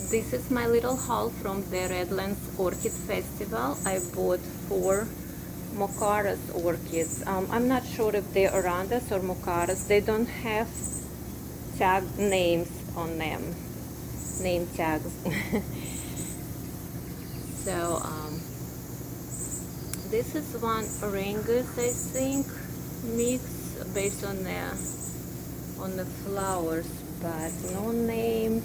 This is my little haul from the Redland Orchid Festival. I bought 4 Mocaras orchids. I'm not sure if they're Arandas or Mocaras. They don't have tag names on them, name tags. So this is one Orangus, I think, mix based on the flowers, but no name.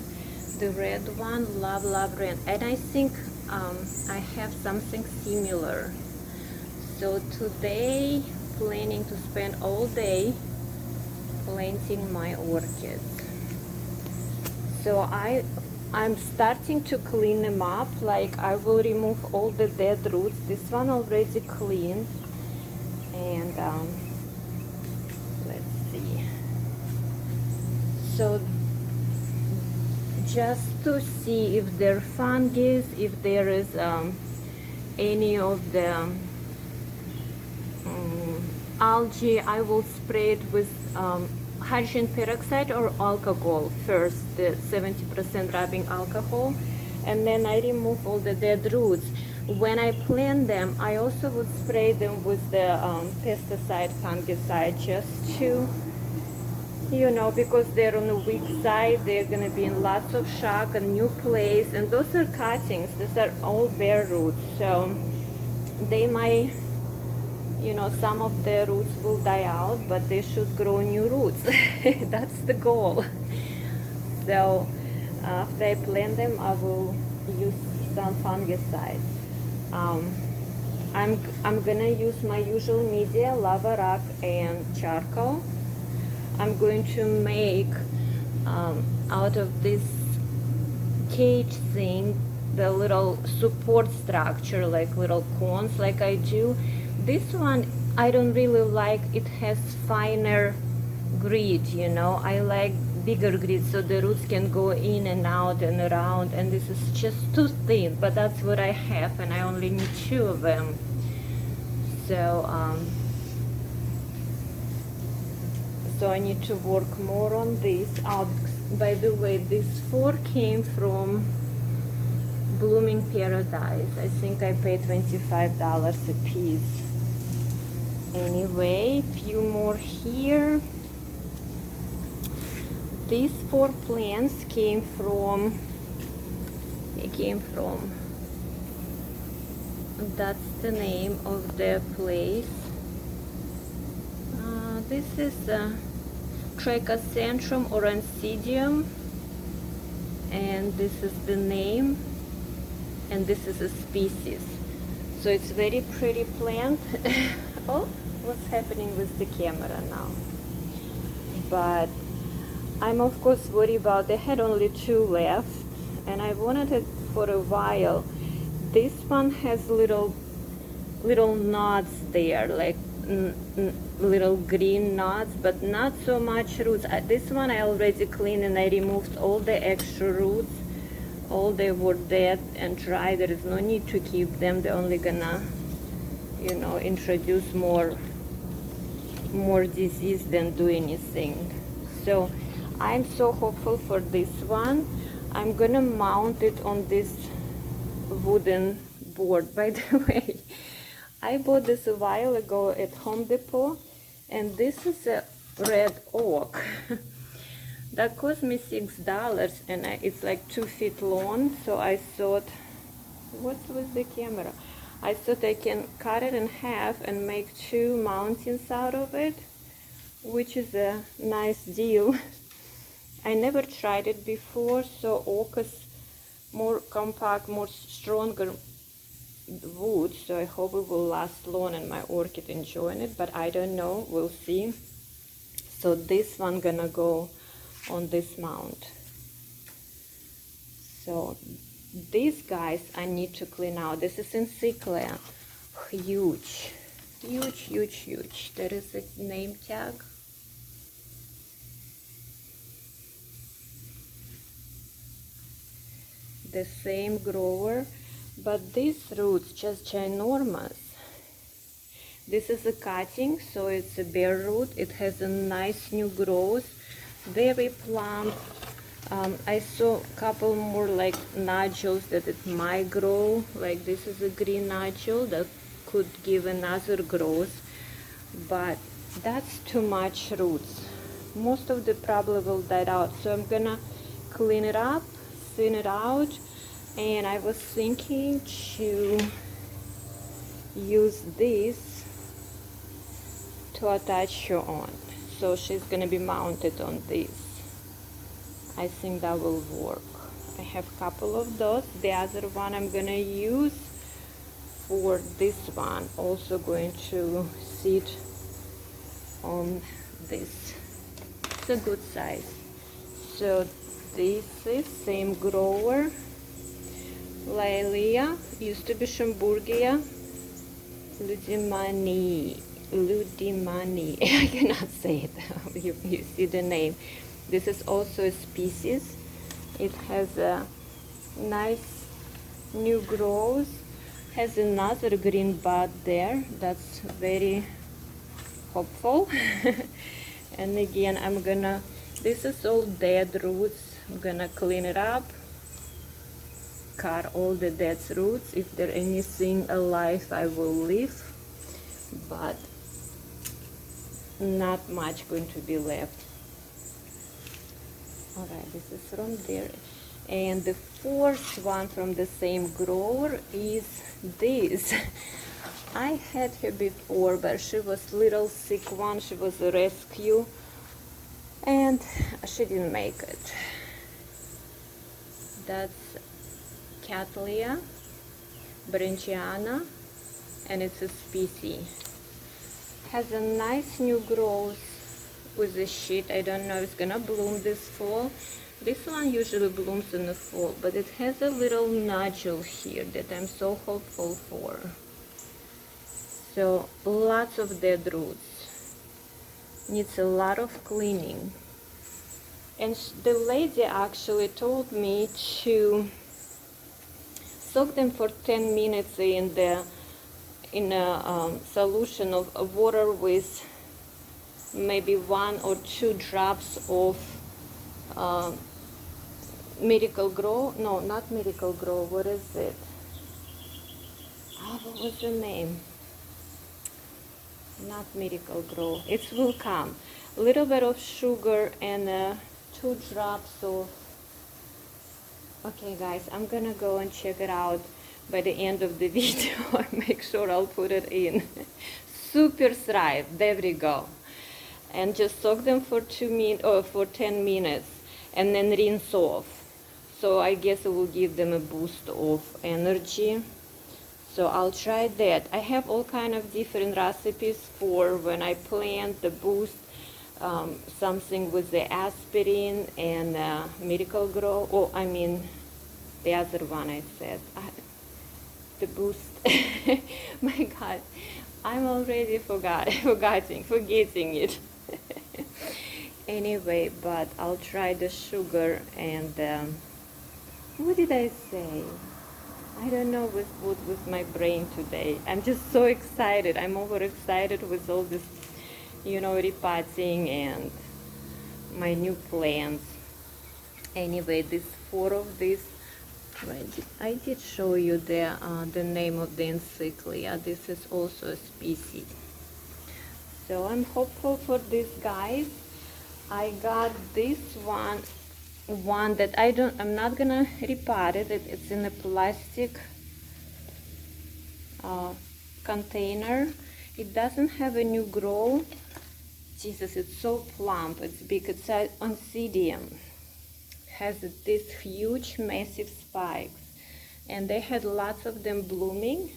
The red one, love red, and I think I have something similar. So today planning to spend all day planting my orchids. So I'm starting to clean them up. Like, I will remove all the dead roots. This one already clean, and let's see. So just to see if there are fungus, if there is any of the algae, I will spray it with hydrogen peroxide or alcohol first, the 70% rubbing alcohol, and then I remove all the dead roots. When I plant them, I also would spray them with the pesticide, fungicide, just to, you know, because they're on the weak side, they're going to be in lots of shock, a new place, and those are cuttings. These are all bare roots, so they might, you know, some of the roots will die out, but they should grow new roots. That's the goal. So after I plant them, I will use some fungicide. I'm gonna use my usual media, lava rock and charcoal. I'm going to make out of this cage thing the little support structure, like little cones, like I do. This one I don't really like. It has finer grid, you know. I like bigger grid so the roots can go in and out and around, and this is just too thin, but that's what I have, and I only need 2 of them. So so I need to work more on this. By the way, these 4 came from Blooming Paradise. I think I paid $25 a piece. Anyway, few more here. These 4 plants came from, that's the name of the place. This is Trichocentrum or Oncidium, and this is the name, and this is a species. So it's very pretty plant. Oh, what's happening with the camera now? But I'm of course worried about, they had only 2 left, and I wanted it for a while. This one has little knots there, like little green knots, but not so much roots. This one I already cleaned, and I removed all the extra roots. All they were dead and dry. There is no need to keep them. They're only gonna, you know, introduce more disease than do anything. So I'm so hopeful for this one. I'm gonna mount it on this wooden board. By the way, I bought this a while ago at Home Depot, and this is a red oak. That cost me $6, and it's like 2 feet long. So I thought, what's with the camera? I thought I can cut it in half and make 2 mountains out of it, which is a nice deal. I never tried it before, so oak is more compact, more stronger wood, so I hope it will last long and my orchid enjoying it, but I don't know, we'll see. So this one gonna go on this mount. So these guys I need to clean out. This is Encyclia, huge. There is a name tag. The same grower, but these roots just ginormous. This is a cutting, so it's a bare root. It has a nice new growth, very plump, I saw a couple more like nodules that it might grow. Like this is a green nodule that could give another growth, but that's too much roots. Most of the probably will die out. So I'm gonna clean it up, thin it out, and I was thinking to use this to attach her on. So she's gonna be mounted on this. I think that will work. I have a couple of those. The other one I'm gonna use for this one. Also going to sit on this. It's a good size. So this is same grower. Laelia, used to be Schomburgia. Ludimani. I cannot say it. You see the name. This is also a species. It has a nice new growth. Has another green bud there. That's very hopeful. And again, I'm gonna, this is all dead roots. I'm gonna clean it up, cut all the dead roots. If there anything alive, I will leave, but not much going to be left. All right, this is from there. And the fourth one from the same grower is this. I had her before, but she was little sick one. She was a rescue, and she didn't make it. That's Cattleya branchiana, and it's a species. Has a nice new growth with the sheet. I don't know if it's gonna bloom this fall. This one usually blooms in the fall, but it has a little nodule here that I'm so hopeful for. So lots of dead roots. Needs a lot of cleaning. And the lady actually told me to soak them for 10 minutes in a solution of water with maybe 1 or 2 drops of Miracle Grow. No, not Miracle Grow. What is it? Oh, what was the name? Not Miracle Grow. It will come. A little bit of sugar and 2 drops of. Okay, guys, I'm gonna go and check it out by the end of the video. Make sure I'll put it in. Super thrive. There we go. And just soak them for 10 minutes, and then rinse off. So I guess it will give them a boost of energy. So I'll try that. I have all kind of different recipes for when I plant the boost. Something with the aspirin and Miracle Grow. Oh, I mean the other one I said. The boost. My God, I'm already forgetting it. Anyway, but I'll try the sugar and what did I say? I don't know what's with my brain today. I'm just so excited. I'm overexcited with all this, repotting and my new plants. Anyway, this 4 of these. I did show you the name of the encyclia. This is also a species. So I'm hopeful for this, guys. I got this one that I'm not gonna repot it. It's in a plastic container. It doesn't have a new grow. Jesus, it's so plump. It's big. It's oncidium. Has these huge, massive spikes, and they had lots of them blooming.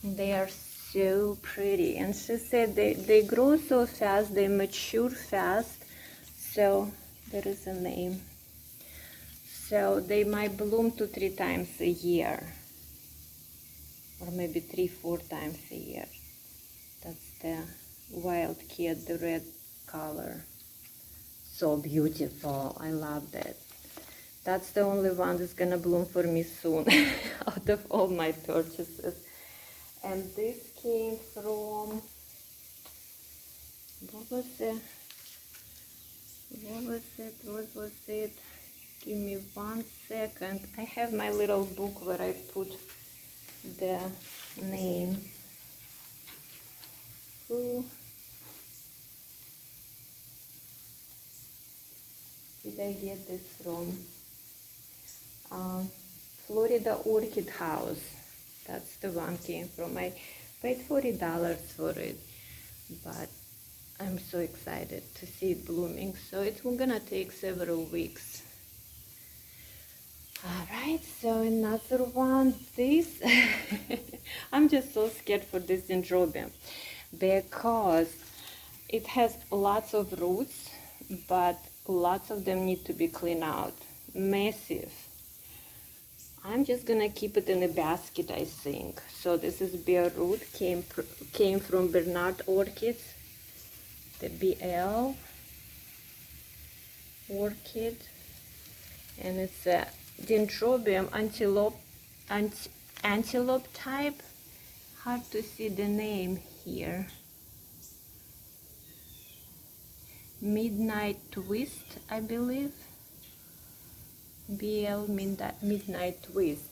They are so pretty, and she said they grow so fast, they mature fast. So there is a name. So they might bloom 2-3 times a year, or maybe 3-4 times a year. That's the wild kid, the red color. So beautiful. I love that. That's the only one that's gonna bloom for me soon out of all my purchases. And this came from, what was the What was it? What was it? Give me 1 second. I have my little book where I put the name. Who did I get this from? Florida Orchid House. That's the one came from. I paid $40 for it, but I'm so excited to see it blooming. So it's gonna take several weeks. All right, so another one, this. I'm just so scared for this dendrobium because it has lots of roots, but lots of them need to be cleaned out. Massive. I'm just gonna keep it in a basket, I think. So this is bare root, came from Bernard Orchids, the BL Orchid, and it's a dendrobium antelope type. Hard to see the name here. Midnight Twist, I believe. BL Midnight Twist.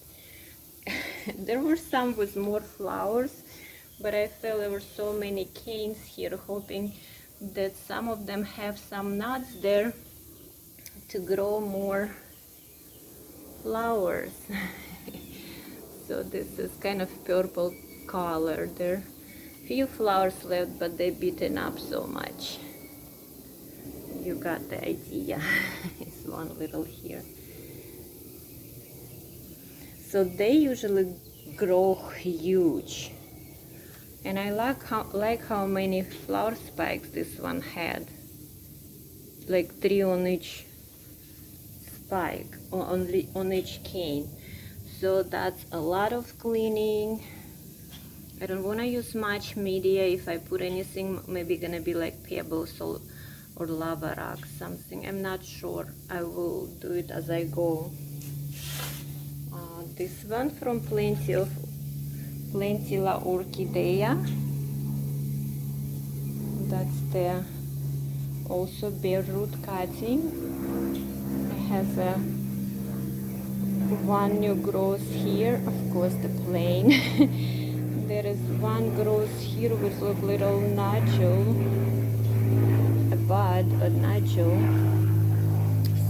There were some with more flowers, but I felt there were so many canes here, hoping that some of them have some nuts there to grow more flowers. So this is kind of purple color. There are few flowers left, but they're beaten up so much. You got the idea. It's one little here. So they usually grow huge, and I like how many flower spikes this one had, like 3 on each spike, on each cane. So that's a lot of cleaning. I don't want to use much media. If I put anything, maybe gonna be like pebbles or lava rocks, something. I'm not sure. I will do it as I go. This one from Plentilla Orchidea. That's the also bare root cutting. It has a one new growth here, of course the plain. There is one growth here with a little nodule, a bud, but nodule.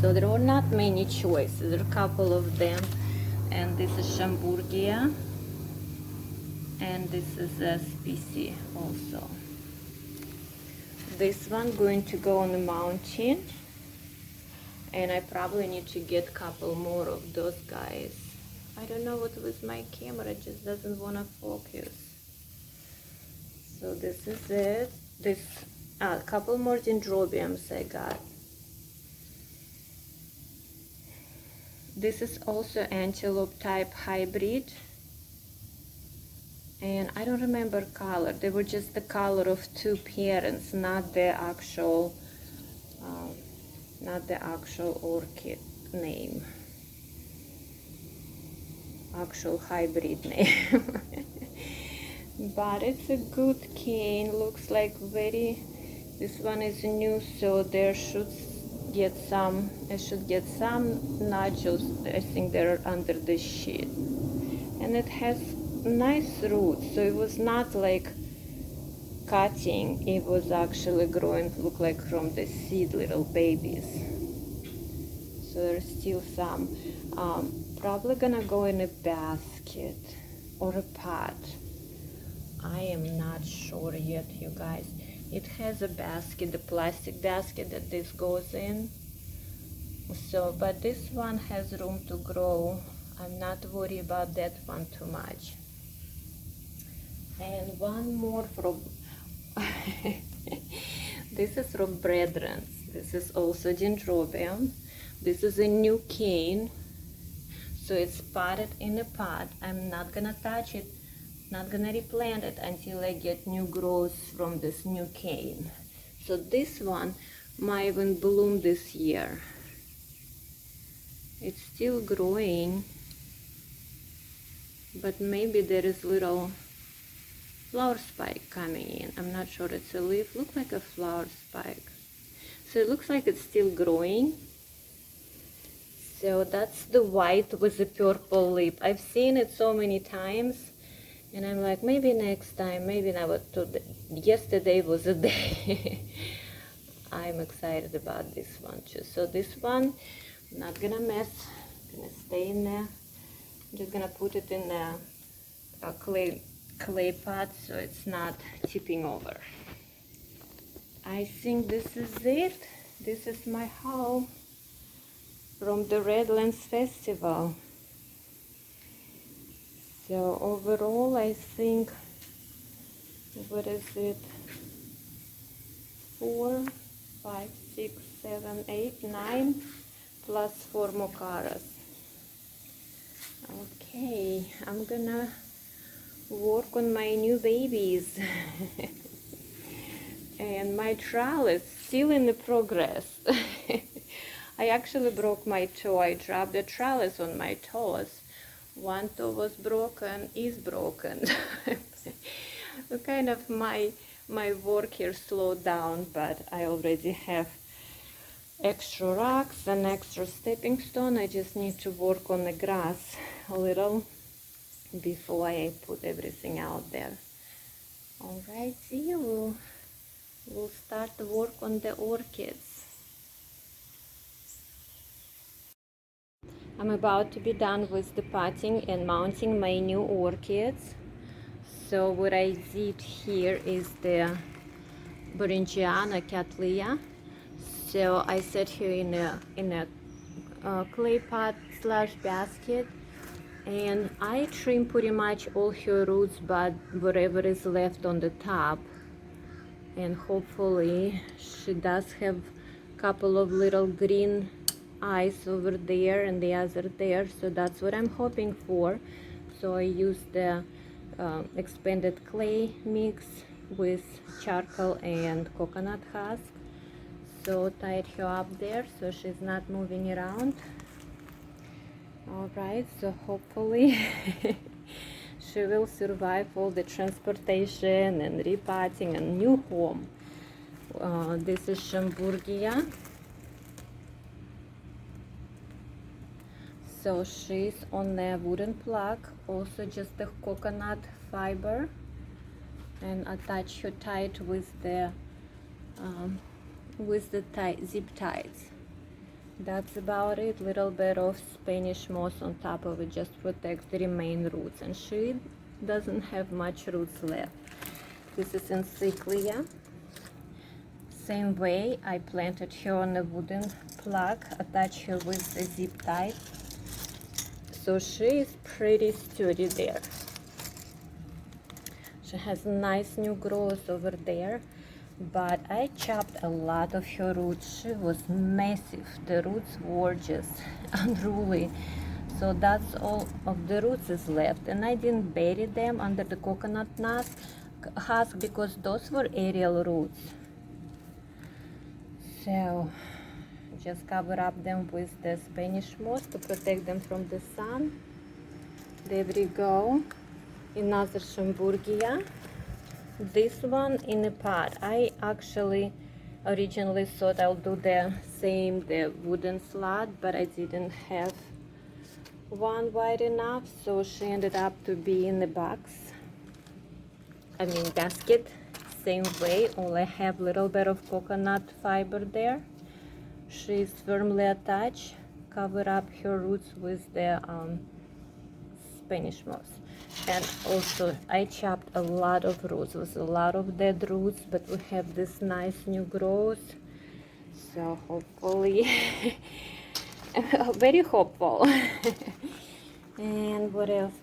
So there are not many choices. There are a couple of them. And this is Shamburgia, and this is a species also. This one going to go on the mountain, and I probably need to get a couple more of those guys. I don't know what with my camera, it just doesn't want to focus. So this is it. This a couple more dendrobiums I got. This is also antelope type hybrid, and I don't remember color. They were just the color of 2 parents, not the actual orchid name, actual hybrid name. But it's a good cane. Looks like this one is new, so there should get some. I should get some nodules. I think they're under the sheet, and it has nice roots. So it was not like cutting. It was actually growing. Look like from the seed, little babies. So there's still some. Probably gonna go in a basket or a pot. I am not sure yet, you guys. It has a basket, the plastic basket that this goes in. So, but this one has room to grow. I'm not worried about that one too much. And one more from, this is from Redland. This is also dendrobium. This is a new cane. So it's potted in a pot. I'm not gonna touch it. Not gonna replant it until I get new growth from this new cane. So this one might even bloom this year. It's still growing, but maybe there is little flower spike coming in. I'm not sure. It's a leaf. Look like a flower spike. So it looks like it's still growing. So that's the white with the purple lip. I've seen it so many times, and I'm like, maybe next time, maybe not. But today, yesterday was a day. I'm excited about this one too. So this one, I'm not gonna mess. Gonna stay in there. I'm just gonna put it in a clay pot so it's not tipping over. I think this is it. This is my haul from the Redland Festival. So overall, I think, what is it? 4, 5, 6, 7, 8, 9, plus 4 mocaras. Okay, I'm gonna work on my new babies. And my trial is still in the progress. I actually broke my toe. I dropped the trellis on my toes. One toe was broken, is broken. So kind of my work here slowed down, but I already have extra rocks and extra stepping stone. I just need to work on the grass a little before I put everything out there. All right, see you. We'll start to work on the orchids. I'm about to be done with the potting and mounting my new orchids. So what I did here is the Beringiana Cattleya. So I set her in a clay pot slash basket, and I trim pretty much all her roots, but whatever is left on the top. And hopefully she does have a couple of little green eyes over there and the other there, so that's what I'm hoping for. So I used the expanded clay mix with charcoal and coconut husk, so tied her up there so she's not moving around. All right, so hopefully she will survive all the transportation and repotting and new home. This is Shamburgia. So she's on a wooden plug, also just the coconut fiber, and attach her tight with the zip ties. That's about it. Little bit of Spanish moss on top of it, just protects the remain roots, and she doesn't have much roots left. This is Encyclia. Same way, I planted her on a wooden plug, attached her with the zip tie, so she is pretty sturdy there. She has nice new growth over there, but I chopped a lot of her roots. She was massive. The roots were just unruly. So that's all of the roots is left. And I didn't bury them under the coconut husk because those were aerial roots. So just cover up them with the Spanish moss to protect them from the sun. There we go. Another Shamburgia. This one in a pot. I actually originally thought I'll do the wooden slot, but I didn't have one wide enough, so she ended up to be in the basket. Same way, only have little bit of coconut fiber there. She's firmly attached. Cover up her roots with the Spanish moss. And also I chopped a lot of roots. With a lot of dead roots, but we have this nice new growth, so hopefully very hopeful. And what else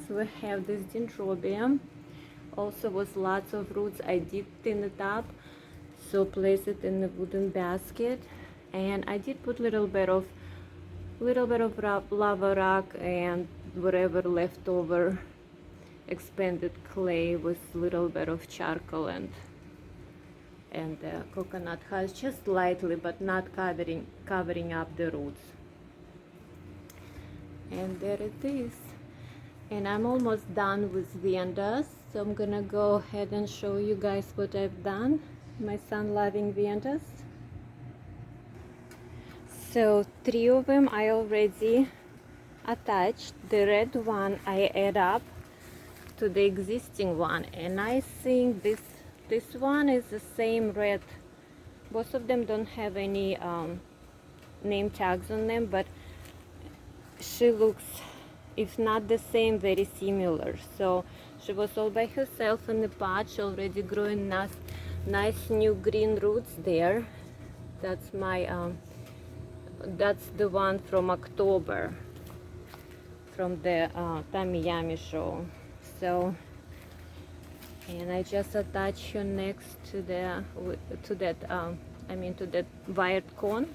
we have this dendrobium, also with lots of roots. I did thin it up, so place it in the wooden basket, and I did put little bit of lava rock and whatever leftover expanded clay with little bit of charcoal and coconut husk, just lightly, but not covering up the roots. And there it is. And I'm almost done with viandas, so I'm gonna go ahead and show you guys what I've done. My son loving viandas. So 3 of them I already attached. The red one I add up to the existing one, and I think this one is the same red. Both of them don't have any name tags on them, but she looks, if not the same, very similar. So she was all by herself in the pot. She already growing nice new green roots there. That's my that's the one from October, from the Tamiyami show. So, and I just attach her next to the to that to that wired cone,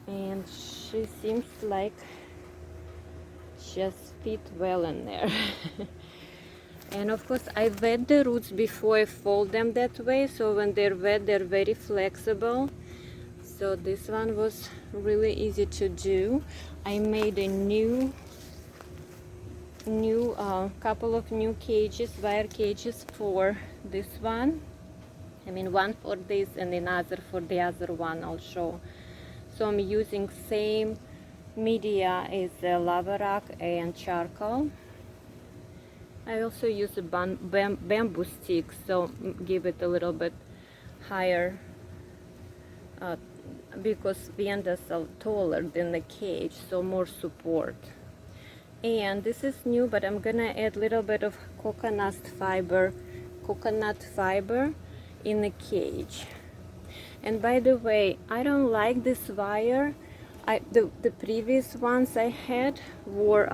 and she seems like just fit well in there. And of course I wet the roots before I fold them that way, so when they're wet they're very flexible. So this one was really easy to do. I made a new couple of new cages, wire cages for this one. I mean, one for this and another for the other one I'll show. So I'm using same media as lava rock and charcoal. I also use a bamboo stick, so give it a little bit higher because viandas are taller than the cage, so more support. And this is new, but I'm gonna add a little bit of coconut fiber in the cage. And by the way, I don't like this wire. The previous ones I had were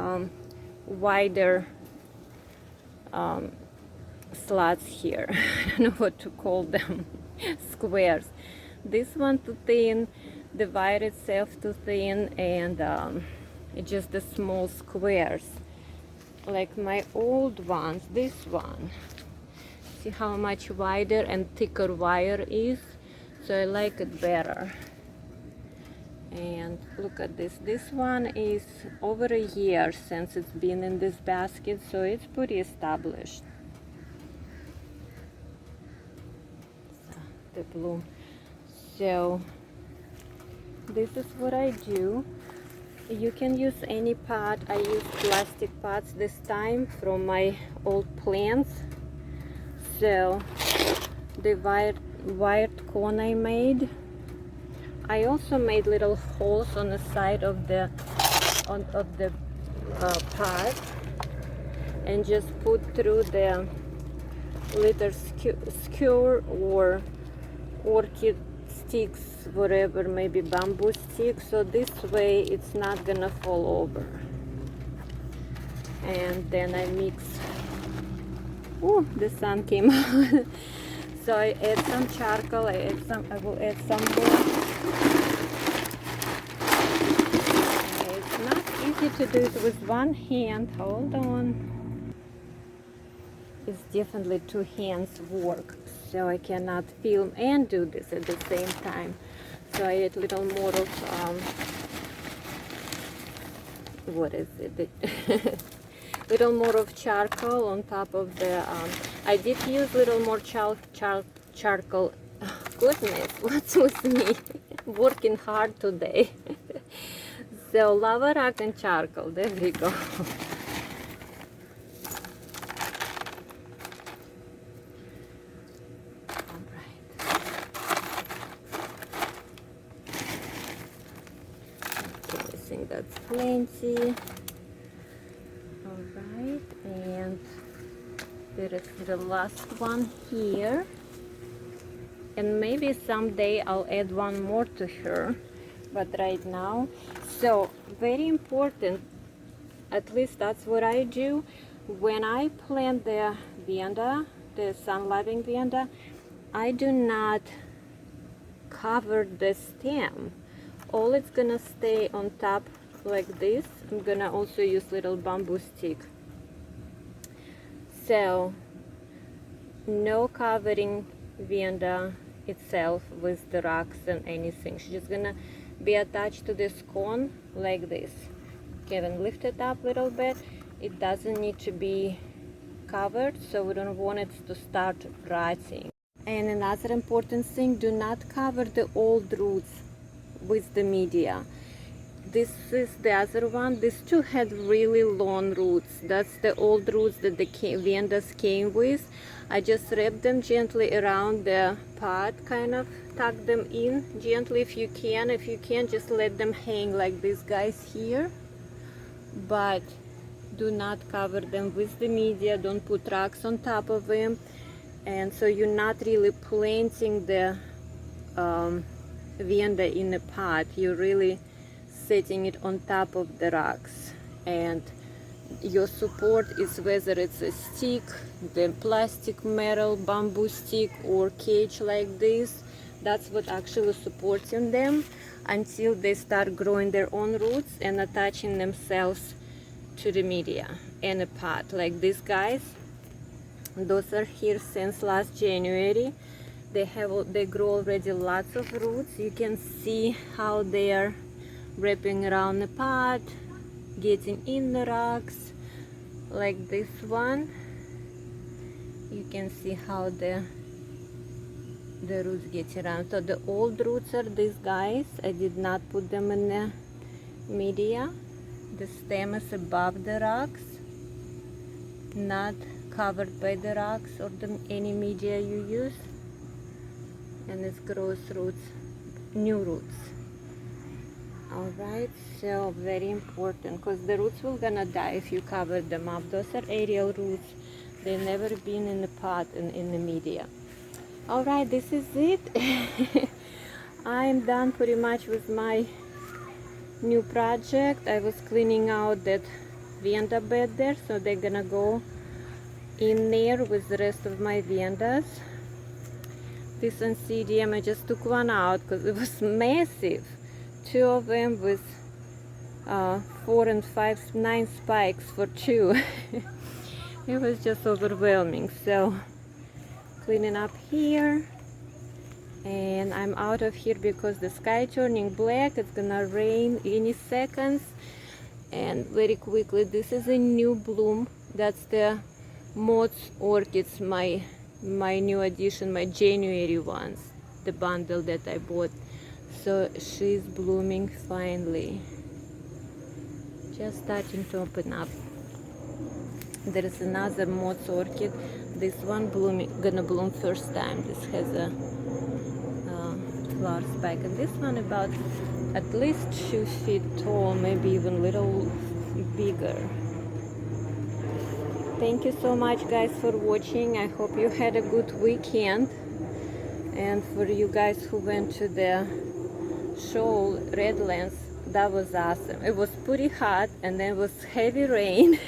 wider slots here. I don't know what to call them. Squares. This one too thin, the wire itself too thin, and it's just the small squares. Like my old ones, this one. See how much wider and thicker wire is? So I like it better. And look at this. This one is over a year since it's been in this basket, so it's pretty established. So, the blue. So this is what I do. You can use any pot. I use plastic pots this time from my old plants. So the wired cone I made. I also made little holes on the side of the pot, and just put through the little skewer or orchid sticks, whatever, maybe bamboo sticks, so this way it's not gonna fall over. And then I mix. Oh, the sun came out. So I add some charcoal. I will add some more. It's not easy to do it with one hand. Hold on. It's definitely two hands work, so I cannot film and do this at the same time. So I add a little more of what is it? Little more of charcoal on top of the. I did use a little more charcoal. Goodness, what's with me? Working hard today. So lava rock and charcoal. There we go. That's plenty. All right, and there is the last one here, and maybe someday I'll add one more to her, but right now. So very important, at least that's what I do when I plant the vianda, the sun-loving vianda. I do not cover the stem. All it's gonna stay on top like this. I'm gonna also use little bamboo stick. So no covering vianda itself with the rocks and anything. She's just gonna be attached to this cone like this. Kevin, lift it up a little bit. It doesn't need to be covered, so we don't want it to start rotting. And another important thing, do not cover the old roots with the media. This is the other one. These two had really long roots. That's the old roots that the Vendas came with. I just wrap them gently around the pot, kind of tuck them in gently if you can. If you can, just let them hang like these guys here. But do not cover them with the media. Don't put rocks on top of them. And so you're not really planting the Venda in a pot. You're really setting it on top of the rocks, and your support is whether it's a stick, the plastic, metal, bamboo stick, or cage like this. That's what actually supporting them until they start growing their own roots and attaching themselves to the media in a pot like these guys. Those are here since last January. They grow already lots of roots. You can see how they are wrapping around the pot, getting in the rocks, like this one. You can see how the roots get around. So the old roots are these guys. I did not put them in the media. The stem is above the rocks, not covered by the rocks or any media you use, and it grows roots, new roots. Alright, so very important, because the roots will gonna die if you cover them up. Those are aerial roots. They've never been in the pot and in the media. Alright, this is it. I am done pretty much with my new project. I was cleaning out that Venda bed there, so they're gonna go in there with the rest of my Vendas. This Oncidium, I just took one out because it was massive. Two of them with 4 and 5, 9 spikes for two. It was just overwhelming. So cleaning up here, and I'm out of here because the sky turning black. It's gonna rain any seconds. And very quickly, this is a new bloom. That's the Moth's Orchids, my new addition, my January ones, the bundle that I bought. So she's blooming finally, just starting to open up. There is another Moth's Orchid. This one gonna bloom first time. This has a flower spike, and this one about at least 2 feet tall, maybe even a little bigger. Thank you so much, guys, for watching. I hope you had a good weekend, and for you guys who went to the show Redlands, that was awesome. It was pretty hot, and then it was heavy rain.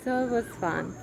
So it was fun.